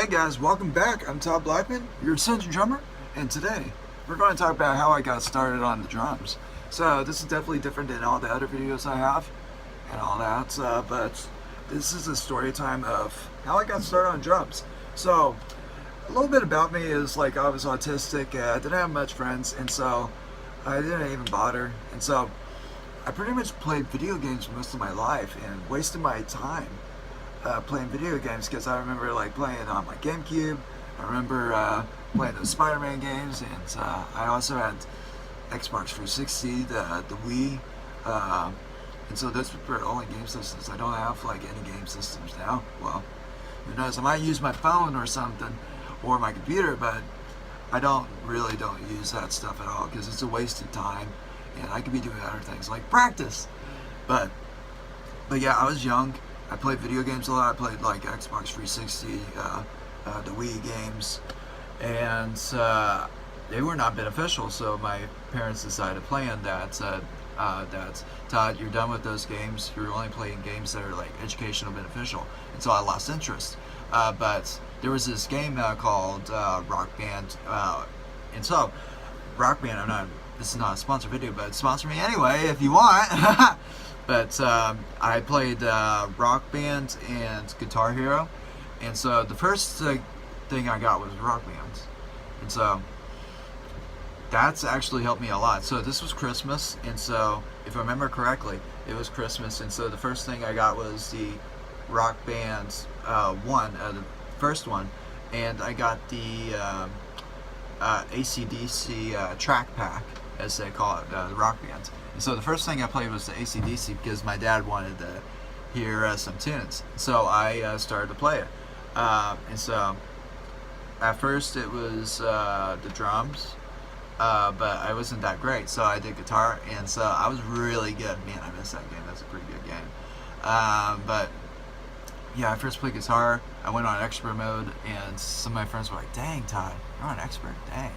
Hey guys, welcome back. I'm Todd Blackman, your Essential Drummer, and today we're going to talk about how I got started on the drums. So this is definitely different than all the other videos I have and all that, but this is a story time of how I got started on drums. So a little bit about me is like I was autistic, I didn't have much friends, and so I didn't even bother, and so I pretty much played video games most of my life and wasted my time playing video games because I remember like playing on my GameCube. I remember playing those Spider-Man games, and I also had Xbox 360, the Wii, and so those were the only game systems. I don't have like any game systems now. Well, who knows? I might use my phone or something, or my computer, but I don't use that stuff at all because it's a waste of time, and I could be doing other things like practice. But yeah, I was young. I played video games a lot. I played like Xbox 360, the Wii games, and they were not beneficial. So my parents decided to plan that. That Todd, you're done with those games. You're only playing games that are like educational beneficial. And so I lost interest. But there was this game called Rock Band, and so Rock Band. This is not a sponsor video, but sponsor me anyway if you want. But I played Rock Band and Guitar Hero, and so the first thing I got was Rock Band, and so that's actually helped me a lot. So this was Christmas, and so if I remember correctly, it was Christmas, and so the first thing I got was the Rock Band the first one, and I got the AC/DC track pack, as they call it, the Rock Band. And so the first thing I played was the AC/DC because my dad wanted to hear some tunes. So I started to play it. And so at first it was the drums, but I wasn't that great. So I did guitar, and so I was really good. Man, I missed that game. That's a pretty good game. But yeah, I first played guitar. I went on expert mode, and some of my friends were like, "Dang, Todd, you're on expert, dang."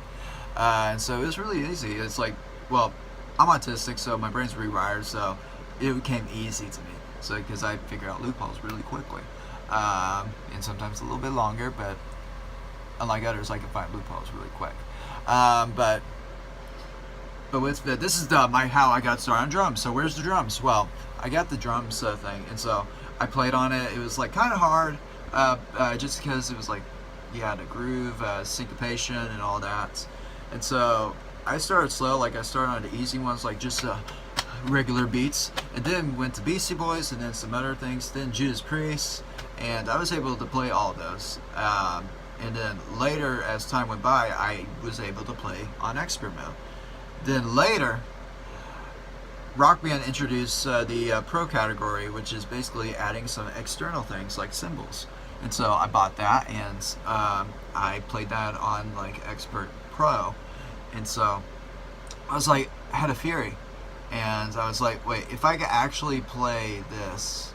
And so it was really easy. It's like, well, I'm autistic, so my brain's rewired, so it became easy to me. So because I figure out loopholes really quickly, and sometimes a little bit longer, but unlike others, I can find loopholes really quick. But with this is how I got started on drums. So where's the drums? Well, I got the drums thing, and so I played on it. It was like kind of hard, just because it was like you had a groove, syncopation, and all that. And so I started slow, like I started on the easy ones, like just regular beats, and then went to Beastie Boys, and then some other things, then Judas Priest, and I was able to play all of those. And then later, as time went by, I was able to play on expert mode. Then later, Rock Band introduced the Pro category, which is basically adding some external things like cymbals. And so I bought that, and I played that on like Expert Pro. And so I was like, I had a fury, and I was like, wait, if I could actually play this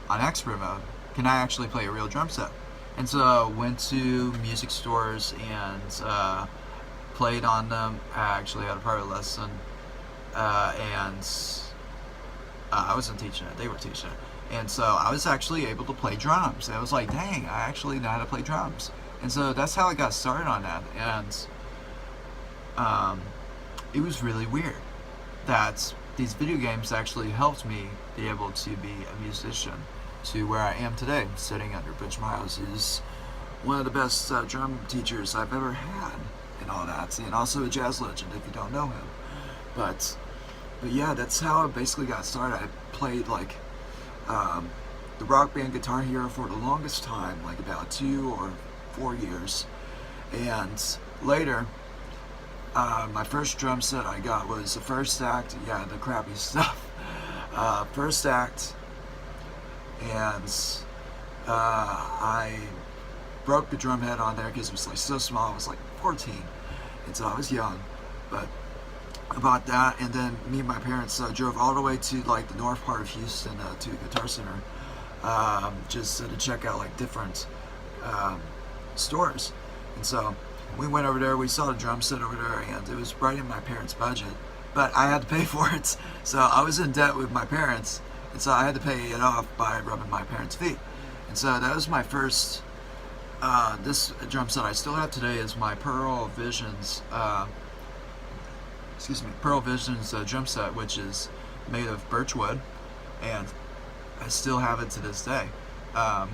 on expert mode, can I actually play a real drum set? And so went to music stores and played on them. I actually had a private lesson, and I wasn't teaching it, they were teaching it. And so I was actually able to play drums. And I was like, dang, I actually know how to play drums. And so that's how I got started on that. And it was really weird that these video games actually helped me be able to be a musician to where I am today, sitting under Butch Miles, who's one of the best drum teachers I've ever had, and all that, and also a jazz legend if you don't know him. But yeah, that's how I basically got started. I played like the Rock Band, Guitar Hero for the longest time, like about 2 or 4 years, and later my first drum set I got was the First Act, yeah, the crappy stuff. First Act, and I broke the drum head on there because it was like so small. I was like 14, and so I was young. But I bought that, and then me and my parents drove all the way to like the north part of Houston to Guitar Center, just to check out like different stores. And so we went over there, we saw a drum set over there, and it was right in my parents' budget, but I had to pay for it. So I was in debt with my parents, and so I had to pay it off by rubbing my parents' feet. And so that was my first This drum set I still have today is my Pearl Visions. Pearl Visions drum set, which is made of birch wood, and I still have it to this day. And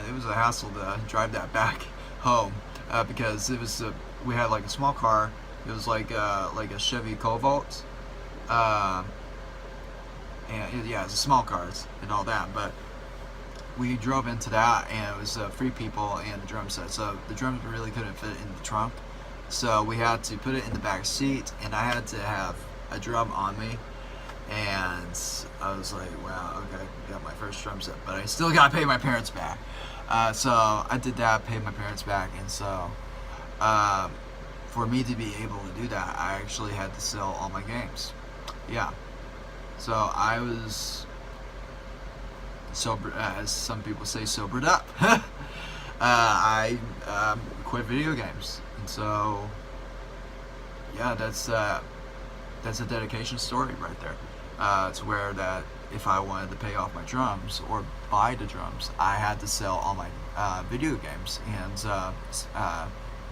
it was a hassle to drive that back home because it was we had like a small car. It was like a Chevy Cobalt, and yeah, it's a small cars and all that. But we drove into that, and it was three people and a drum set. So the drums really couldn't fit in the trunk, so we had to put it in the back seat, and I had to have a drum on me. And I was like, wow, okay, got my first drum set, but I still got to pay my parents back. So I did that, paid my parents back, and so for me to be able to do that, I actually had to sell all my games. Yeah. So I was sober, as some people say, sobered up. I quit video games, and so yeah, that's a dedication story right there. To where that if I wanted to pay off my drums or buy the drums, I had to sell all my video games and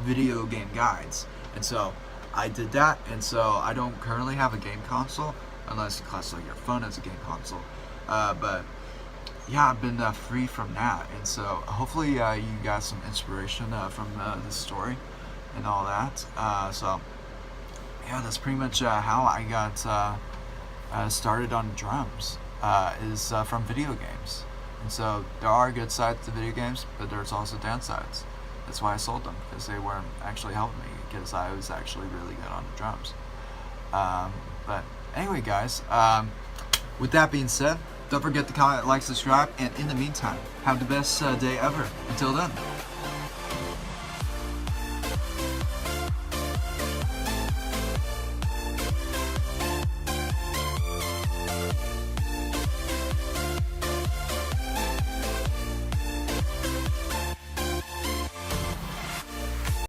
video game guides, and so I did that. And so I don't currently have a game console, unless you classify your phone as a game console. But yeah, I've been free from that, and so hopefully you got some inspiration from this story and all that. So yeah, that's pretty much how I got started on drums, is from video games. And so there are good sides to video games, but there's also downsides. That's why I sold them, because they weren't actually helping me, because I was actually really good on the drums. But anyway, guys, with that being said, don't forget to comment, like, subscribe, and in the meantime, have the best day ever. Until then.